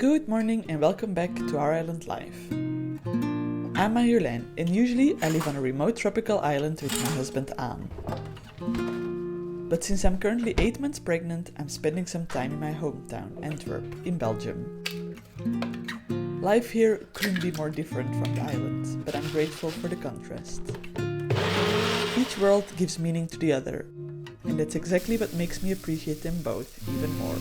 Good morning and welcome back to our island life. I'm Marjolein and usually I live on a remote tropical island with my husband Aan. But since I'm currently 8 months pregnant, I'm spending some time in my hometown, Antwerp, in Belgium. Life here couldn't be more different from the island, but I'm grateful for the contrast. Each world gives meaning to the other, and that's exactly what makes me appreciate them both even more.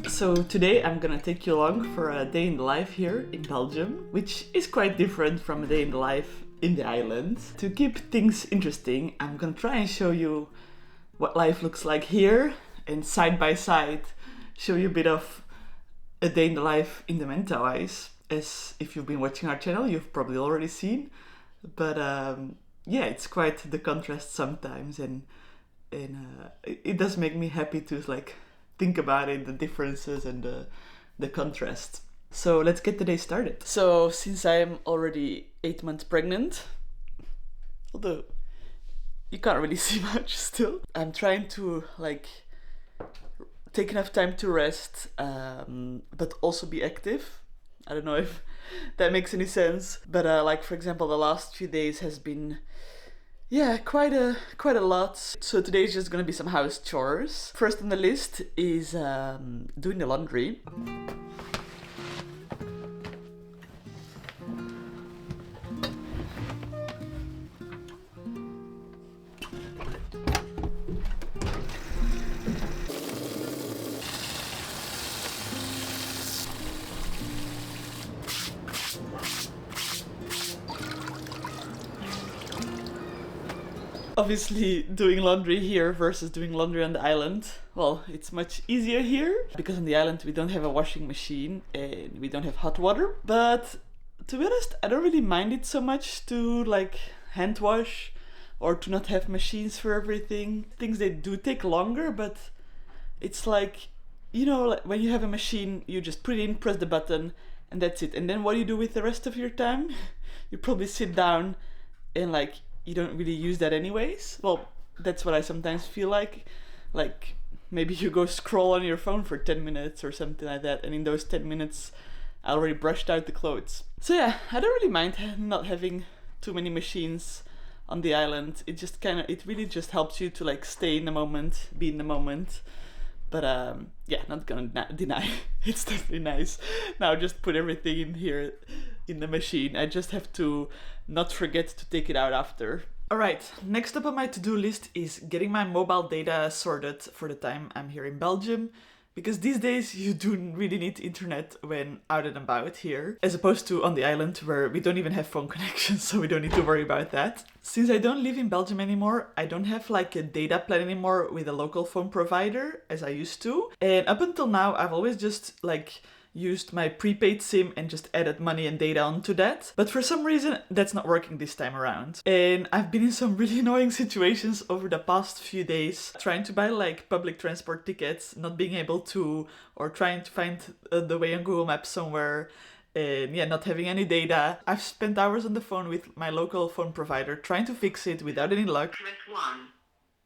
So today I'm gonna take you along for a day in the life here in Belgium, which is quite different from a day in the life in the island. To keep things interesting, I'm gonna try and show you what life looks like here, and side by side show you a bit of a day in the life in the Mentawais. As if you've been watching our channel, you've probably already seen. But yeah, it's quite the contrast sometimes, and it does make me happy to think about it, the differences and the contrast. So let's get the day started. So since I'm already 8 months pregnant, although you can't really see much still, I'm trying to take enough time to rest, but also be active. I don't know if that makes any sense, but for example, the last few days has been quite a lot. So today is just gonna be some house chores. First on the list is doing the laundry. Obviously, doing laundry here versus doing laundry on the island, well, it's much easier here because on the island we don't have a washing machine and we don't have hot water. But to be honest, I don't really mind it so much to hand wash or to not have machines for everything. Things they do take longer, but it's when you have a machine, you just put it in, press the button, and that's it. And then what do you do with the rest of your time? You probably sit down and you don't really use that anyways. Well, that's what I sometimes feel like. Maybe you go scroll on your phone for 10 minutes or something like that, and in those 10 minutes I already brushed out the clothes. So yeah, I don't really mind not having too many machines on the island. It really just helps you to stay in the moment, be in the moment. But yeah, not gonna deny it's definitely nice. Now just put everything in here in the machine. I just have to not forget to take it out after. Alright, next up on my to-do list is getting my mobile data sorted for the time I'm here in Belgium. Because these days you do really need internet when out and about here, as opposed to on the island where we don't even have phone connections, so we don't need to worry about that. Since I don't live in Belgium anymore, I don't have a data plan anymore with a local phone provider as I used to. And up until now, I've always just used my prepaid SIM and just added money and data onto that. But for some reason, that's not working this time around. And I've been in some really annoying situations over the past few days, trying to buy public transport tickets, not being able to, or trying to find the way on Google Maps somewhere, and not having any data. I've spent hours on the phone with my local phone provider trying to fix it without any luck. Press 1.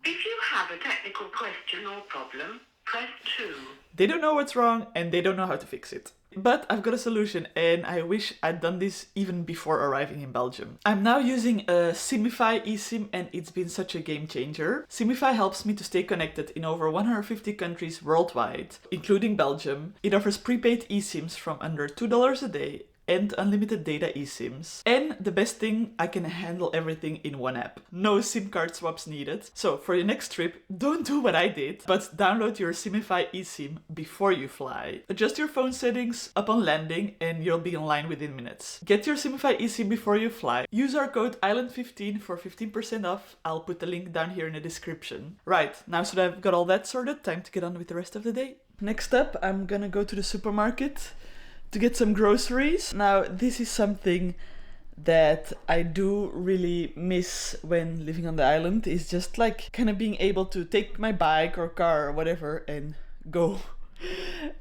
If you have a technical question or problem, press 2. They don't know what's wrong and they don't know how to fix it. But I've got a solution, and I wish I'd done this even before arriving in Belgium. I'm now using a Simify eSIM, and it's been such a game changer. Simify helps me to stay connected in over 150 countries worldwide, including Belgium. It offers prepaid eSIMs from under $2 a day and unlimited data eSIMs. And the best thing, I can handle everything in one app. No SIM card swaps needed. So for your next trip, don't do what I did, but download your Simify eSIM before you fly. Adjust your phone settings upon landing and you'll be online within minutes. Get your Simify eSIM before you fly. Use our code ISLAND15 for 15% off. I'll put the link down here in the description. Right, now so that I've got all that sorted, time to get on with the rest of the day. Next up, I'm gonna go to the supermarket to get some groceries. Now, this is something that I do really miss when living on the island, is just kind of being able to take my bike or car or whatever and go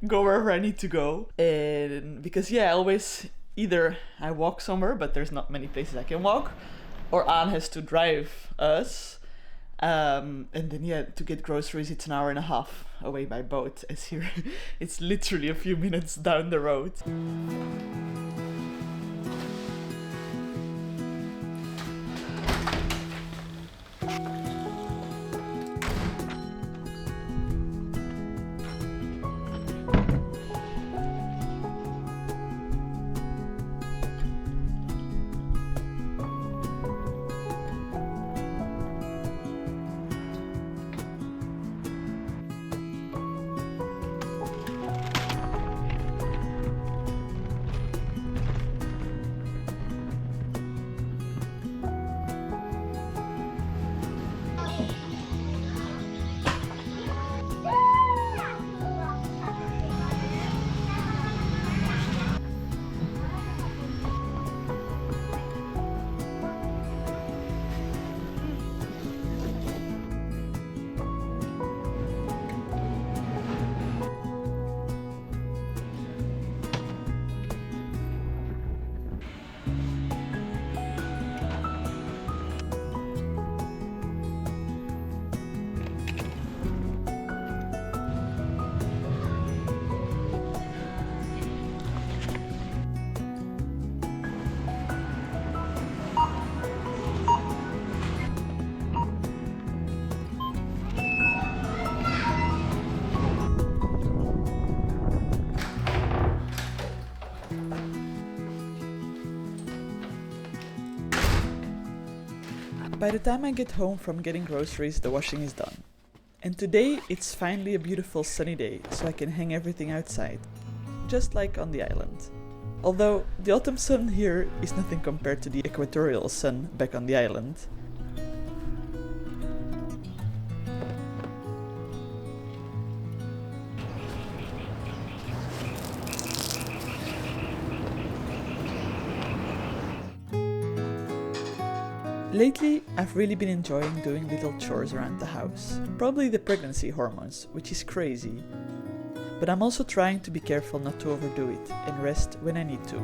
wherever I need to go. And because I always either I walk somewhere, but there's not many places I can walk, or Anne has to drive us. And then yeah, to get groceries, it's an hour and a half away by boat. As here, it's literally a few minutes down the road. By the time I get home from getting groceries, the washing is done. And today it's finally a beautiful sunny day, so I can hang everything outside, just like on the island. Although the autumn sun here is nothing compared to the equatorial sun back on the island. Lately, I've really been enjoying doing little chores around the house. Probably the pregnancy hormones, which is crazy. But I'm also trying to be careful not to overdo it and rest when I need to.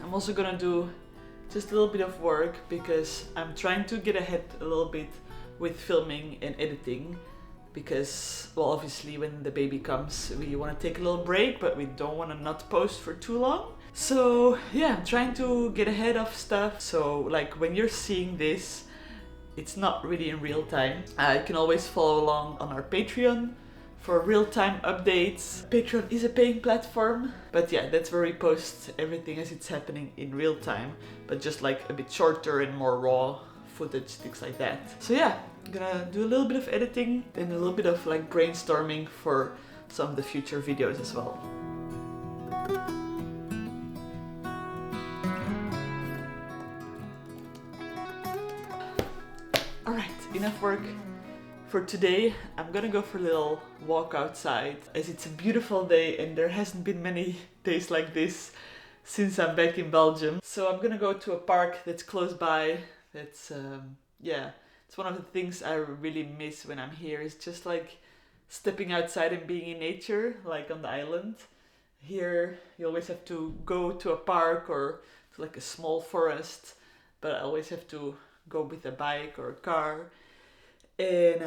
I'm also gonna do just a little bit of work because I'm trying to get ahead a little bit with filming and editing because, well, obviously when the baby comes we want to take a little break, but we don't want to not post for too long. So yeah, I'm trying to get ahead of stuff, so like when you're seeing this, it's not really in real time. You can always follow along on our Patreon for real-time updates. Patreon is a paying platform, but yeah, that's where we post everything as it's happening in real time, but just like a bit shorter and more raw footage, things like that. So yeah, I'm gonna do a little bit of editing and a little bit of like brainstorming for some of the future videos as well. Alright, enough work for today. I'm gonna go for a little walk outside as it's a beautiful day and there hasn't been many days like this since I'm back in Belgium. So I'm gonna go to a park that's close by. That's yeah, it's one of the things I really miss when I'm here, is just like stepping outside and being in nature, like on the island. Here you always have to go to a park or to like a small forest, but I always have to go with a bike or a car. And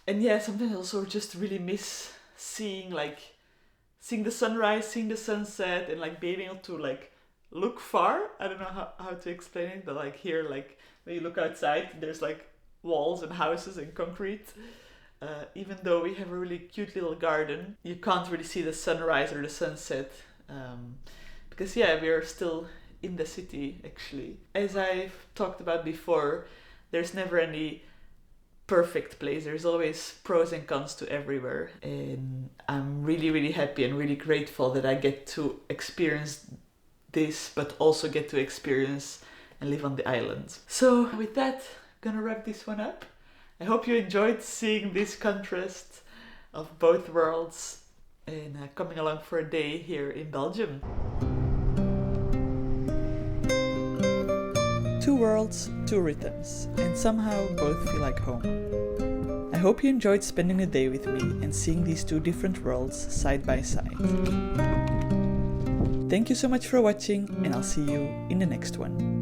And yeah, sometimes I also just really miss seeing the sunrise, seeing the sunset, and like being able to like look far. I don't know how to explain it, but like here, like when you look outside, there's like walls and houses and concrete. Even though we have a really cute little garden, you can't really see the sunrise or the sunset because yeah, we are still in the city actually. As I've talked about before, there's never any perfect place. There's always pros and cons to everywhere, and I'm really, really happy and really grateful that I get to experience this, but also get to experience and live on the island. So with that, I'm gonna wrap this one up. I hope you enjoyed seeing this contrast of both worlds and coming along for a day here in Belgium. Two worlds, two rhythms, and somehow both feel like home. I hope you enjoyed spending the day with me and seeing these two different worlds side by side. Thank you so much for watching, and I'll see you in the next one.